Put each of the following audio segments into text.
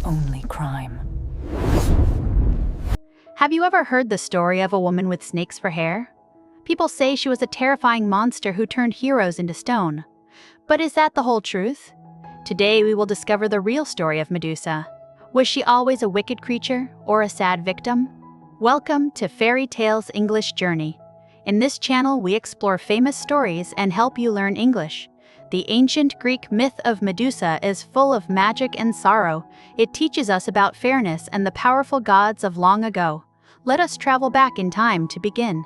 only crime. Have you ever heard the story of a woman with snakes for hair? People say she was a terrifying monster who turned heroes into stone. But is that the whole truth? Today we will discover the real story of Medusa. Was she always a wicked creature or a sad victim? Welcome to Fairy Tales English Journey. In this channel we explore famous stories and help you learn English. The ancient Greek myth of Medusa is full of magic and sorrow. It teaches us about fairness and the powerful gods of long ago. Let us travel back in time to begin.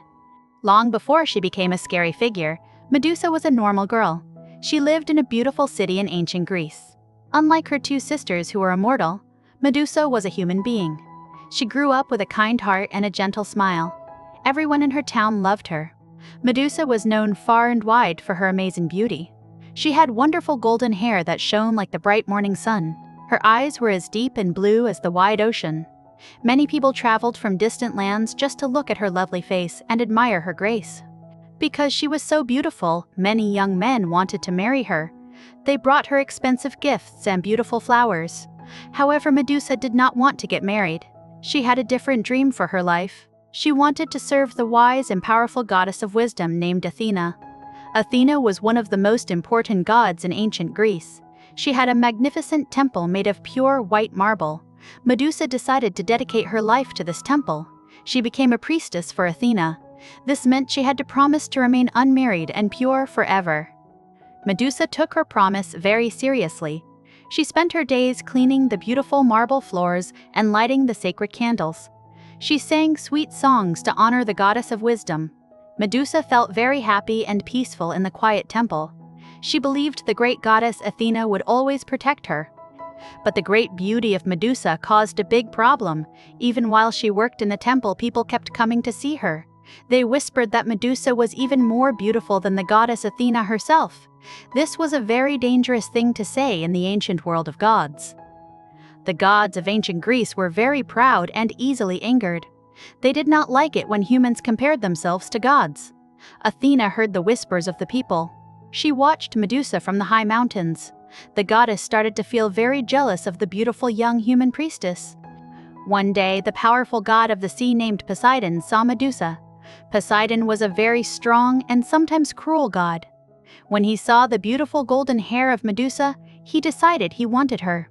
Long before she became a scary figure, Medusa was a normal girl. She lived in a beautiful city in ancient Greece. Unlike her two sisters who were immortal, Medusa was a human being. She grew up with a kind heart and a gentle smile. Everyone in her town loved her. Medusa was known far and wide for her amazing beauty. She had wonderful golden hair that shone like the bright morning sun. Her eyes were as deep and blue as the wide ocean. Many people traveled from distant lands just to look at her lovely face and admire her grace. Because she was so beautiful, many young men wanted to marry her. They brought her expensive gifts and beautiful flowers. However, Medusa did not want to get married. She had a different dream for her life. She wanted to serve the wise and powerful goddess of wisdom named Athena. Athena was one of the most important gods in ancient Greece. She had a magnificent temple made of pure white marble. Medusa decided to dedicate her life to this temple. She became a priestess for Athena. This meant she had to promise to remain unmarried and pure forever. Medusa took her promise very seriously. She spent her days cleaning the beautiful marble floors and lighting the sacred candles. She sang sweet songs to honor the goddess of wisdom. Medusa felt very happy and peaceful in the quiet temple. She believed the great goddess Athena would always protect her. But the great beauty of Medusa caused a big problem. Even while she worked in the temple, people kept coming to see her. They whispered that Medusa was even more beautiful than the goddess Athena herself. This was a very dangerous thing to say in the ancient world of gods. The gods of ancient Greece were very proud and easily angered. They did not like it when humans compared themselves to gods. Athena heard the whispers of the people. She watched Medusa from the high mountains. The goddess started to feel very jealous of the beautiful young human priestess. One day, the powerful god of the sea named Poseidon saw Medusa. Poseidon was a very strong and sometimes cruel god. When he saw the beautiful golden hair of Medusa, he decided he wanted her.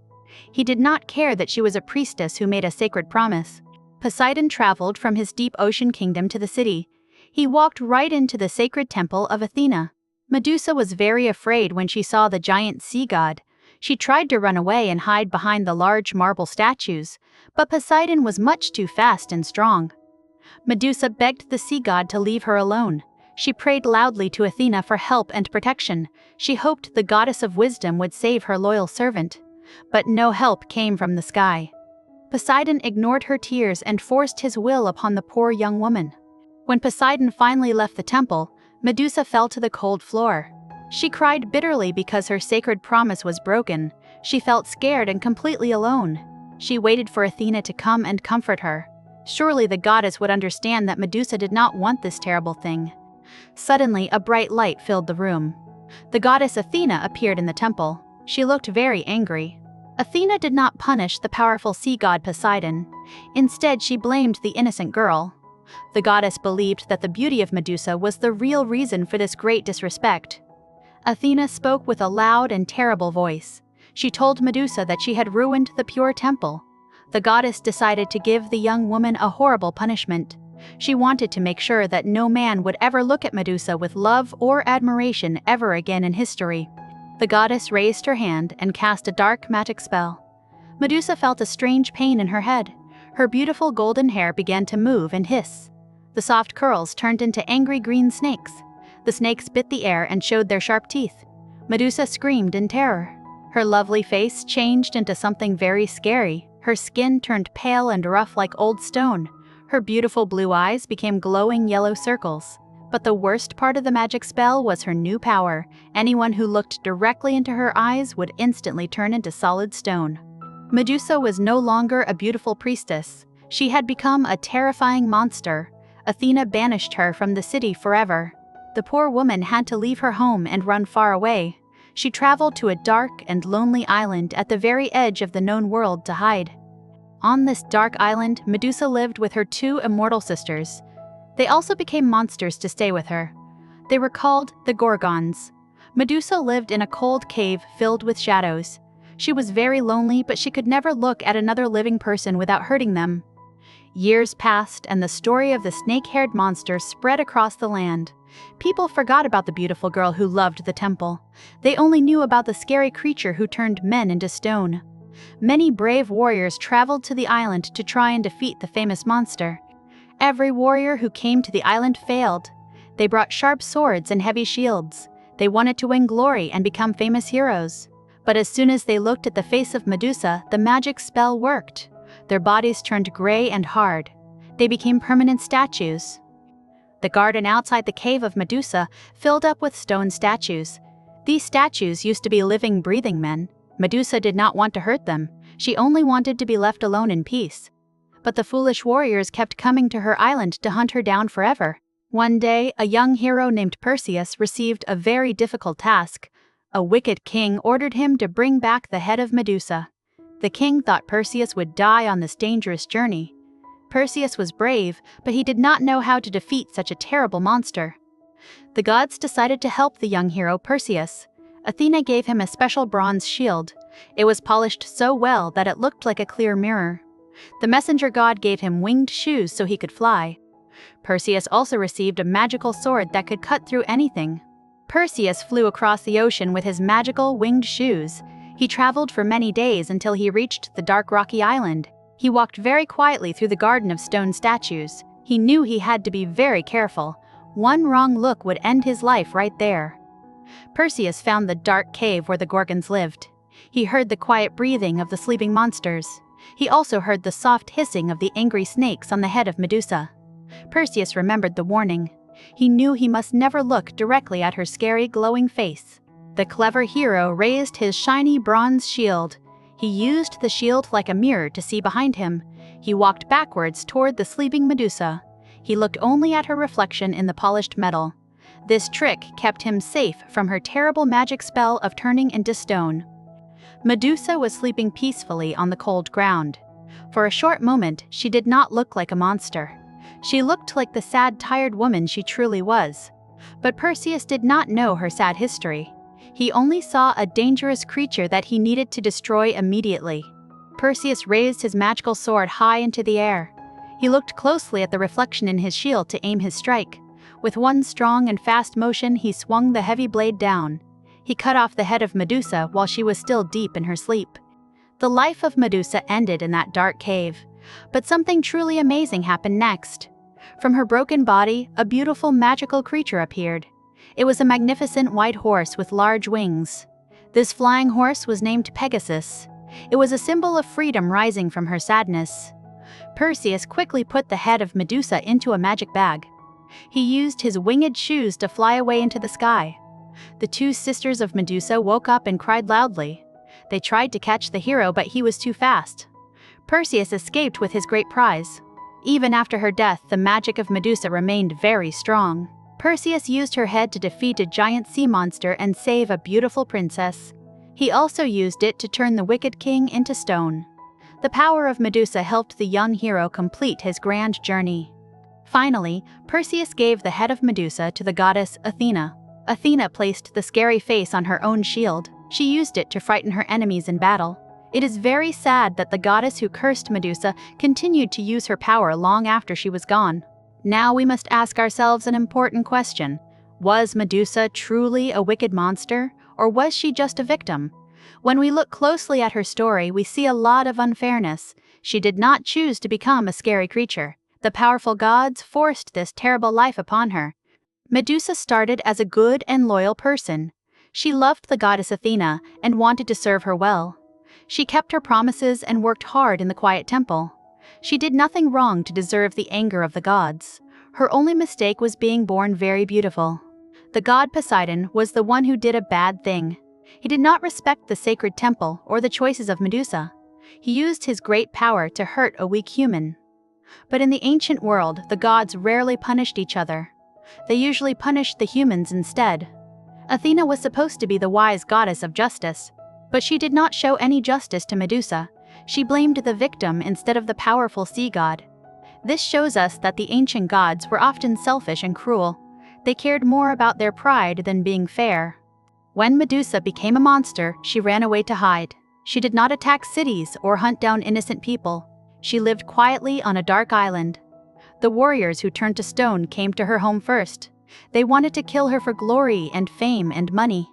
He did not care that she was a priestess who made a sacred promise. Poseidon traveled from his deep ocean kingdom to the city. He walked right into the sacred temple of Athena. Medusa was very afraid when she saw the giant sea god. She tried to run away and hide behind the large marble statues, but Poseidon was much too fast and strong. Medusa begged the sea god to leave her alone. She prayed loudly to Athena for help and protection. She hoped the goddess of wisdom would save her loyal servant. But no help came from the sky. Poseidon ignored her tears and forced his will upon the poor young woman. When Poseidon finally left the temple, Medusa fell to the cold floor. She cried bitterly because her sacred promise was broken. She felt scared and completely alone. She waited for Athena to come and comfort her. Surely the goddess would understand that Medusa did not want this terrible thing. Suddenly, a bright light filled the room. The goddess Athena appeared in the temple. She looked very angry. Athena did not punish the powerful sea god Poseidon. Instead, she blamed the innocent girl. The goddess believed that the beauty of Medusa was the real reason for this great disrespect. Athena spoke with a loud and terrible voice. She told Medusa that she had ruined the pure temple. The goddess decided to give the young woman a horrible punishment. She wanted to make sure that no man would ever look at Medusa with love or admiration ever again in history. The goddess raised her hand and cast a dark magic spell. Medusa felt a strange pain in her head. Her beautiful golden hair began to move and hiss. The soft curls turned into angry green snakes. The snakes bit the air and showed their sharp teeth. Medusa screamed in terror. Her lovely face changed into something very scary. Her skin turned pale and rough like old stone. Her beautiful blue eyes became glowing yellow circles. But the worst part of the magic spell was her new power. Anyone who looked directly into her eyes would instantly turn into solid stone. Medusa was no longer a beautiful priestess. She had become a terrifying monster. Athena banished her from the city forever. The poor woman had to leave her home and run far away. She traveled to a dark and lonely island at the very edge of the known world to hide. On this dark island, Medusa lived with her 2 immortal sisters. They also became monsters to stay with her. They were called the Gorgons. Medusa lived in a cold cave filled with shadows. She was very lonely, but she could never look at another living person without hurting them. Years passed, and the story of the snake-haired monster spread across the land. People forgot about the beautiful girl who loved the temple. They only knew about the scary creature who turned men into stone. Many brave warriors traveled to the island to try and defeat the famous monster. Every warrior who came to the island failed. They brought sharp swords and heavy shields. They wanted to win glory and become famous heroes. But as soon as they looked at the face of Medusa, the magic spell worked. Their bodies turned gray and hard. They became permanent statues. The garden outside the cave of Medusa filled up with stone statues. These statues used to be living, breathing men. Medusa did not want to hurt them. She only wanted to be left alone in peace. But the foolish warriors kept coming to her island to hunt her down forever. One day, a young hero named Perseus received a very difficult task. A wicked king ordered him to bring back the head of Medusa. The king thought Perseus would die on this dangerous journey. Perseus was brave, but he did not know how to defeat such a terrible monster. The gods decided to help the young hero Perseus. Athena gave him a special bronze shield. It was polished so well that it looked like a clear mirror. The messenger god gave him winged shoes so he could fly. Perseus also received a magical sword that could cut through anything. Perseus flew across the ocean with his magical winged shoes. He traveled for many days until he reached the dark rocky island. He walked very quietly through the garden of stone statues. He knew he had to be very careful. One wrong look would end his life right there. Perseus found the dark cave where the Gorgons lived. He heard the quiet breathing of the sleeping monsters. He also heard the soft hissing of the angry snakes on the head of Medusa. Perseus remembered the warning. He knew he must never look directly at her scary, glowing face. The clever hero raised his shiny bronze shield. He used the shield like a mirror to see behind him. He walked backwards toward the sleeping Medusa. He looked only at her reflection in the polished metal. This trick kept him safe from her terrible magic spell of turning into stone. Medusa was sleeping peacefully on the cold ground. For a short moment, she did not look like a monster. She looked like the sad, tired woman she truly was. But Perseus did not know her sad history. He only saw a dangerous creature that he needed to destroy immediately. Perseus raised his magical sword high into the air. He looked closely at the reflection in his shield to aim his strike. With one strong and fast motion, he swung the heavy blade down. He cut off the head of Medusa while she was still deep in her sleep. The life of Medusa ended in that dark cave. But something truly amazing happened next. From her broken body, a beautiful magical creature appeared. It was a magnificent white horse with large wings. This flying horse was named Pegasus. It was a symbol of freedom rising from her sadness. Perseus quickly put the head of Medusa into a magic bag. He used his winged shoes to fly away into the sky. The 2 sisters of Medusa woke up and cried loudly. They tried to catch the hero, but he was too fast. Perseus escaped with his great prize. Even after her death, the magic of Medusa remained very strong. Perseus used her head to defeat a giant sea monster and save a beautiful princess. He also used it to turn the wicked king into stone. The power of Medusa helped the young hero complete his grand journey. Finally, Perseus gave the head of Medusa to the goddess Athena. Athena placed the scary face on her own shield. She used it to frighten her enemies in battle. It is very sad that the goddess who cursed Medusa continued to use her power long after she was gone. Now we must ask ourselves an important question. Was Medusa truly a wicked monster, or was she just a victim? When we look closely at her story, we see a lot of unfairness. She did not choose to become a scary creature. The powerful gods forced this terrible life upon her. Medusa started as a good and loyal person. She loved the goddess Athena and wanted to serve her well. She kept her promises and worked hard in the quiet temple. She did nothing wrong to deserve the anger of the gods. Her only mistake was being born very beautiful. The god Poseidon was the one who did a bad thing. He did not respect the sacred temple or the choices of Medusa. He used his great power to hurt a weak human. But in the ancient world, the gods rarely punished each other. They usually punished the humans instead. Athena was supposed to be the wise goddess of justice, but she did not show any justice to Medusa. She blamed the victim instead of the powerful sea god. This shows us that the ancient gods were often selfish and cruel. They cared more about their pride than being fair. When Medusa became a monster, she ran away to hide. She did not attack cities or hunt down innocent people. She lived quietly on a dark island. The warriors who turned to stone came to her home first. They wanted to kill her for glory and fame and money.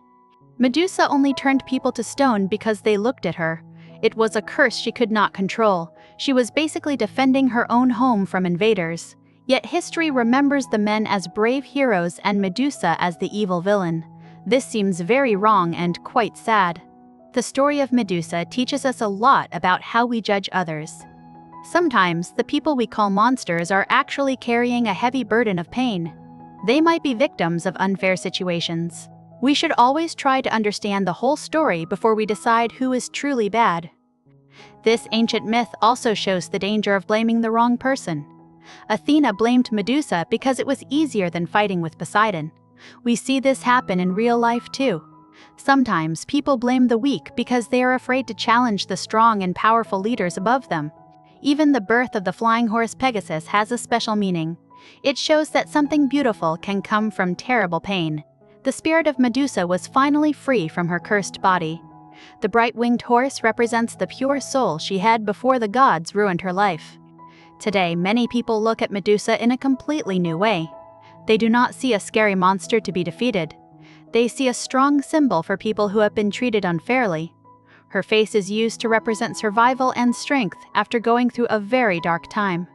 Medusa only turned people to stone because they looked at her. It was a curse she could not control. She was basically defending her own home from invaders. Yet history remembers the men as brave heroes and Medusa as the evil villain. This seems very wrong and quite sad. The story of Medusa teaches us a lot about how we judge others. Sometimes, the people we call monsters are actually carrying a heavy burden of pain. They might be victims of unfair situations. We should always try to understand the whole story before we decide who is truly bad. This ancient myth also shows the danger of blaming the wrong person. Athena blamed Medusa because it was easier than fighting with Poseidon. We see this happen in real life too. Sometimes people blame the weak because they are afraid to challenge the strong and powerful leaders above them. Even the birth of the flying horse Pegasus has a special meaning. It shows that something beautiful can come from terrible pain. The spirit of Medusa was finally free from her cursed body. The bright-winged horse represents the pure soul she had before the gods ruined her life. Today, many people look at Medusa in a completely new way. They do not see a scary monster to be defeated. They see a strong symbol for people who have been treated unfairly. Her face is used to represent survival and strength after going through a very dark time.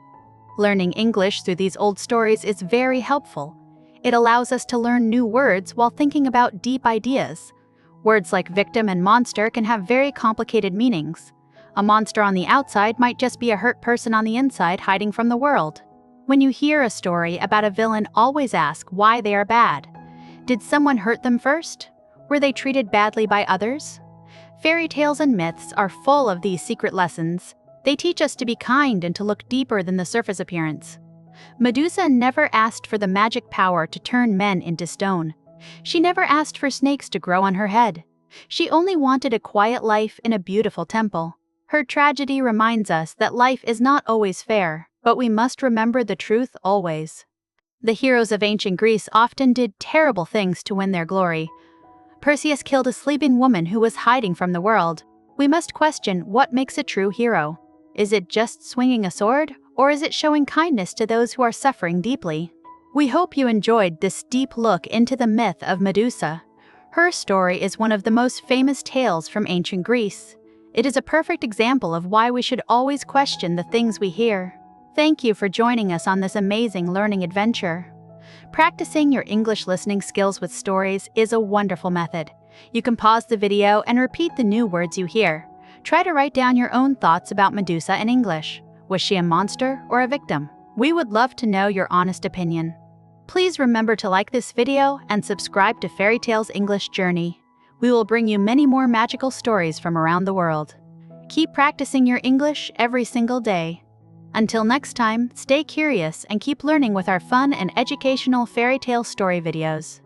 Learning English through these old stories is very helpful. It allows us to learn new words while thinking about deep ideas. Words like victim and monster can have very complicated meanings. A monster on the outside might just be a hurt person on the inside hiding from the world. When you hear a story about a villain, always ask why they are bad. Did someone hurt them first? Were they treated badly by others? Fairy tales and myths are full of these secret lessons. They teach us to be kind and to look deeper than the surface appearance. Medusa never asked for the magic power to turn men into stone. She never asked for snakes to grow on her head. She only wanted a quiet life in a beautiful temple. Her tragedy reminds us that life is not always fair, but we must remember the truth always. The heroes of ancient Greece often did terrible things to win their glory. Perseus killed a sleeping woman who was hiding from the world. We must question what makes a true hero. Is it just swinging a sword, or is it showing kindness to those who are suffering deeply? We hope you enjoyed this deep look into the myth of Medusa. Her story is one of the most famous tales from ancient Greece. It is a perfect example of why we should always question the things we hear. Thank you for joining us on this amazing learning adventure. Practicing your English listening skills with stories is a wonderful method. You can pause the video and repeat the new words you hear. Try to write down your own thoughts about Medusa in English. Was she a monster or a victim? We would love to know your honest opinion. Please remember to like this video and subscribe to Fairy Tales English Journey. We will bring you many more magical stories from around the world. Keep practicing your English every single day. Until next time, stay curious and keep learning with our fun and educational fairy tale story videos.